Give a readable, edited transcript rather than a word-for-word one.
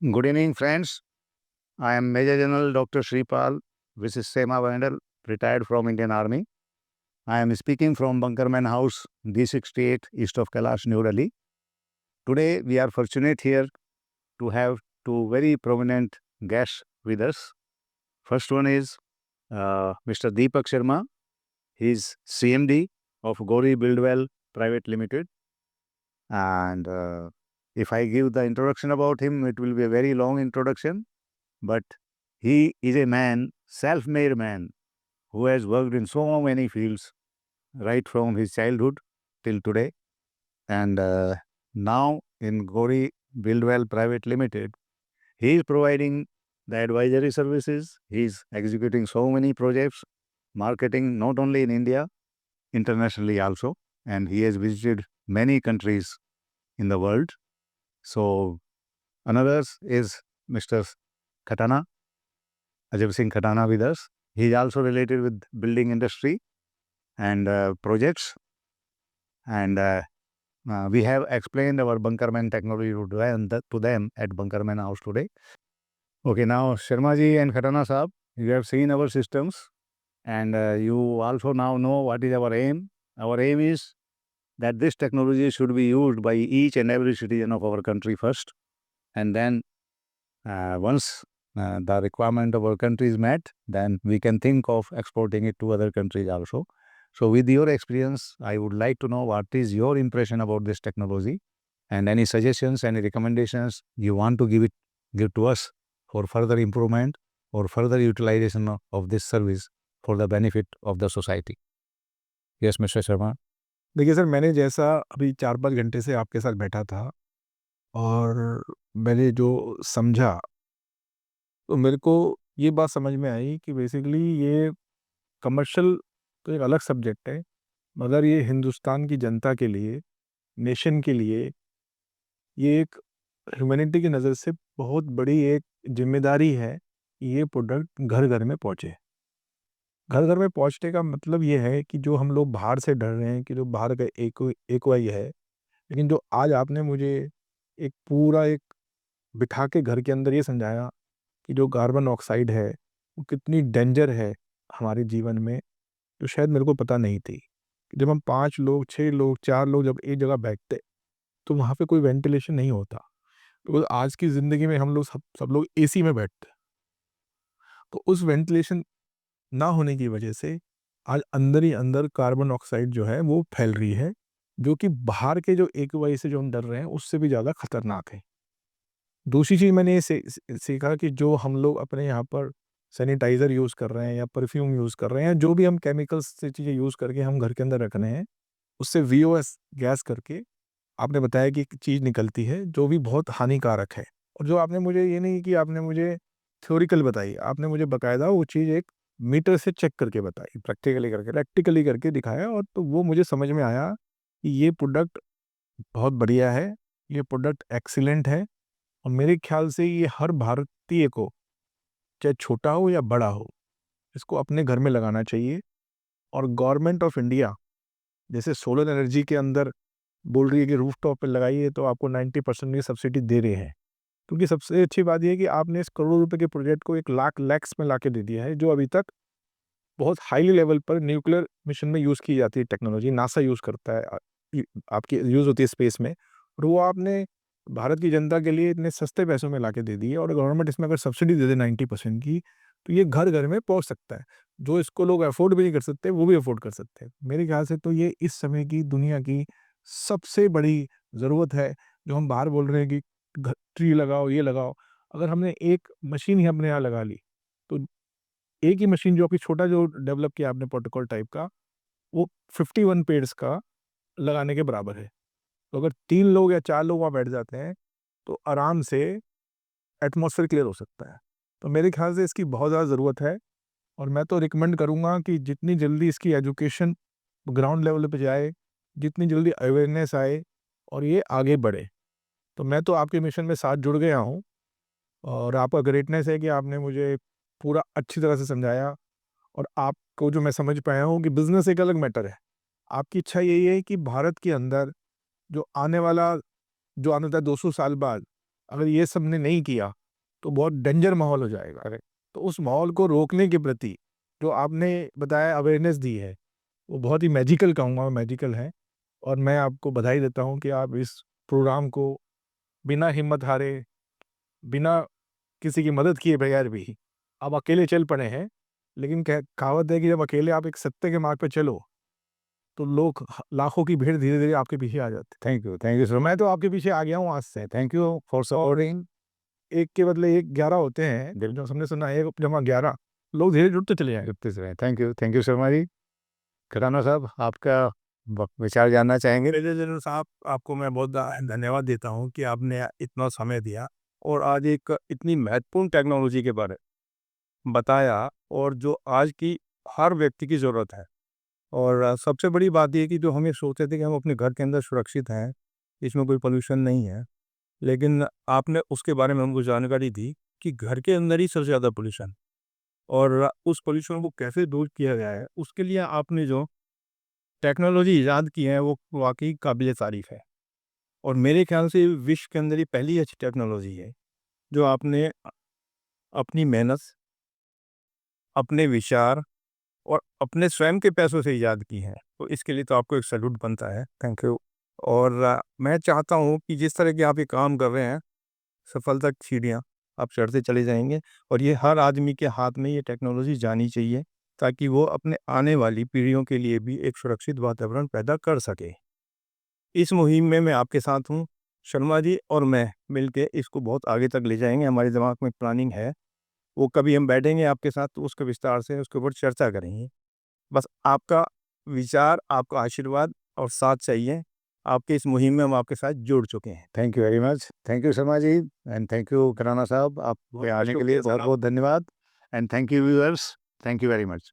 Good evening, friends. I am Major General Dr. Shripal, Mrs. Sema Vandal, retired from Indian Army. I am speaking from Bunkerman House, D68, east of Kailash, New Delhi. Today, we are fortunate here to have two very prominent guests with us. First one is Mr. Deepak Sharma. He is CMD of Gauri Buildwell Private Limited. And if I give the introduction about him, it will be a very long introduction. But he is a man, self-made man, who has worked in so many fields, right from his childhood till today. And now in Gauri Buildwell Private Limited, he is providing the advisory services. He is executing so many projects, marketing not only in India, internationally also. And he has visited many countries in the world. So another is Mr. Khatana, Ajay Singh Khatana with us. He is also related with building industry and projects. And we have explained our Bunkerman technology to them at Bunkerman House today. Okay, now Sharma ji and Khatana Saab, you have seen our systems and you also now know what is our aim. Our aim is that this technology should be used by each and every citizen of our country first. And then once the requirement of our country is met, then we can think of exporting it to other countries also. So with your experience, I would like to know what is your impression about this technology and any suggestions, any recommendations you want to give to us for further improvement or further utilization of this service for the benefit of the society. Yes, Mr. Sharma. देखिए sir, मैंने जैसा अभी 4-5 घंटे से आपके साथ बैठा था और मैंने जो समझा, तो मेरे को ये बात समझ में आई कि बेसिकली ये कमर्शियल तो एक अलग सब्जेक्ट है, मगर ये हिंदुस्तान की जनता के लिए, नेशन के लिए, ये एक ह्यूमैनिटी की नज़र से बहुत बड़ी एक ज़िम्मेदारी है कि ये प्रोडक्ट घर-घर में पहुँचे। घर-घर में पहुँचने का मतलब ये है कि जो हम लोग बाहर से डर रहे हैं कि जो बाहर का एक्वाई है, लेकिन जो आज आपने मुझे एक पूरा एक बिठा के घर के अंदर ये समझाया कि जो कार्बन ऑक्साइड है, वो कितनी डेंजर है हमारे जीवन में, जो शायद मेरे को पता नहीं थी। जब हम 5 लोग, 6 लोग, 4 लोग जब एक जगह बैठते, तो वहाँ पे कोई वेंटिलेशन नहीं होता। तो आज की ज़िंदगी में हम लोग सब लोग एसी में बैठते हैं। तो उस वेंटिलेशन ना होने की वजह से आज अंदर ही अंदर कार्बन ऑक्साइड जो है वो फैल रही है, जो कि बाहर के जो एक्वाई से जो हम डर रहे हैं, उससे भी ज़्यादा खतरनाक है। दूसरी चीज़ मैंने ये सीखा कि जो हम लोग अपने यहाँ पर सैनिटाइज़र यूज़ कर रहे हैं या परफ्यूम यूज़ कर रहे हैं, जो भी हम केमिकल्स से चीज़ें यूज़ करके हम घर के अंदर रख रहे हैं, उससे वीओएस गैस करके आपने बताया कि एक चीज़ निकलती है, जो भी बहुत हानिकारक है। और जो आपने मुझे ये नहीं कि आपने मुझे थ्योरिकल बताई, आपने मुझे बाकायदा वो चीज़ एक मीटर से चेक करके बताई, प्रैक्टिकली करके दिखाया, और तो वो मुझे समझ में आया कि ये प्रोडक्ट बहुत बढ़िया है, ये प्रोडक्ट एक्सीलेंट है, और मेरे ख्याल से ये हर भारतीय को, चाहे छोटा हो या बड़ा हो, इसको अपने घर में लगाना चाहिए। और गवर्नमेंट ऑफ इंडिया जैसे सोलर एनर्जी के अंदर बोल रही है कि रूफटॉप पे लगाइए, तो आपको 90% की सब्सिडी दे रहे हैं। क्योंकि सबसे अच्छी बात ये है कि आपने इस करोड़ों रुपए के प्रोजेक्ट को 1 लाख लैक्स में लाके दे दिया है, जो अभी तक बहुत हाई लेवल पर न्यूक्लियर मिशन में यूज़ की जाती है टेक्नोलॉजी, नासा यूज़ करता है, आपकी यूज़ होती है स्पेस में, और वो आपने भारत की जनता के लिए इतने सस्ते पैसों में लाके दे दी है। और गवर्नमेंट इसमें अगर सब्सिडी दे दे 90% की, तो ये घर-घर में पहुँच सकता है। जो इसको लोग अफ़ोर्ड भी नहीं कर सकते, वो भी अफ़ोर्ड कर सकते हैं। मेरे ख्याल से तो ये इस समय की दुनिया की सबसे बड़ी ज़रूरत है। जो हम बाहर बोल रहे हैं कि ट्री लगाओ, ये लगाओ। अगर हमने एक मशीन ही अपने यहाँ लगा ली, तो एक ही मशीन जो अभी छोटा जो डेवलप किया आपने प्रोटोकॉल टाइप का, वो 51 पेड़स का लगाने के बराबर है। तो अगर 3 लोग या 4 लोग वहाँ बैठ जाते हैं, तो आराम से एटमॉस्फेयर क्लियर हो सकता है। तो मेरे ख्याल से इसकी बहुत ज़्यादा ज़रूरत है, और मैं तो रिकमेंड करूँगा कि जितनी जल्दी इसकी एजुकेशन ग्राउंड लेवल पे जाए, जितनी जल्दी अवेयरनेस आए और ये आगे बढ़े। तो मैं तो आपके मिशन में साथ जुड़ गया हूँ, और आपका ग्रेटनेस है कि आपने मुझे पूरा अच्छी तरह से समझाया, और आपको जो मैं समझ पाया हूँ कि बिज़नेस एक अलग मैटर है। आपकी इच्छा यही है कि भारत के अंदर जो आने वाला 200 साल बाद अगर ये सब ने नहीं किया तो बहुत डेंजर माहौल हो जाएगा। Correct. तो उस माहौल को रोकने के प्रति जो आपने बताया, अवेयरनेस दी है, वो बहुत ही मैजिकल कहूँगा, मैजिकल है। और मैं आपको बधाई देता हूँ कि आप इस प्रोग्राम को बिना हिम्मत हारे, बिना किसी की मदद किए बगैर भी आप अकेले चल पड़े हैं। लेकिन कहावत है कि जब अकेले आप एक सत्य के मार्ग पे चलो तो लोग लाखों की भीड़ धीरे-धीरे आपके पीछे आ जाते Thank you. Thank you so हैं। much. मैं तो आपके पीछे आ गया हूँ आज से। Thank you for supporting. एक के बदले एक 11 होते हैं, जो हमने सुना है 1 जमा 11 लोग धीरे जुड़ते चले जाएंगे। जुड़ते रहे। थैंक यू शर्मा जी। खुराना साहब, आपका विचार जानना चाहेंगे? मेजर जनरल साहब, आपको मैं बहुत धन्यवाद देता हूँ कि आपने इतना समय दिया और आज एक इतनी महत्वपूर्ण टेक्नोलॉजी के बारे में बताया, और जो आज की हर व्यक्ति की ज़रूरत है। और सबसे बड़ी बात ये कि जो हम ये सोचते थे कि हम अपने घर के अंदर सुरक्षित हैं, इसमें कोई पोल्यूशन नहीं है, लेकिन आपने उसके बारे में हमको जानकारी दी कि घर के अंदर ही सबसे ज़्यादा पोल्यूशन, और उस पोल्यूशन को कैसे दूर किया गया है, उसके लिए आपने जो टेक्नोलॉजी ईजाद की है वो वाक़ई काबिल तारीफ़ है। और मेरे ख़्याल से विश्व के अंदर ये पहली ऐसी टेक्नोलॉजी है जो आपने अपनी मेहनत, अपने विचार और अपने स्वयं के पैसों से ईजाद की है। तो इसके लिए तो आपको एक सैल्यूट बनता है। Thank you. और मैं चाहता हूँ कि जिस तरह के आप ये काम कर रहे हैं, सफलता की सीढ़ियाँ आप चढ़ते चले जाएँगे, और ये हर आदमी के हाथ में ये टेक्नोलॉजी जानी चाहिए ताकि वो अपने आने वाली पीढ़ियों के लिए भी एक सुरक्षित वातावरण पैदा कर सके। इस मुहिम में मैं आपके साथ हूँ। शर्मा जी और मैं मिलके इसको बहुत आगे तक ले जाएँगे। हमारे दिमाग में प्लानिंग है। वो कभी हम बैठेंगे आपके साथ तो उसके विस्तार से उसके ऊपर चर्चा करेंगे। बस आपका विचार, आपका आशीर्वाद और साथ चाहिए। आपके इस मुहिम में हम आपके साथ जुड़ चुके हैं। Thank you very much. Thank you Sharma ji and thank you Khurana साहब। आपके आने के लिए बहुत-बहुत धन्यवाद and thank you viewers. Thank you very much.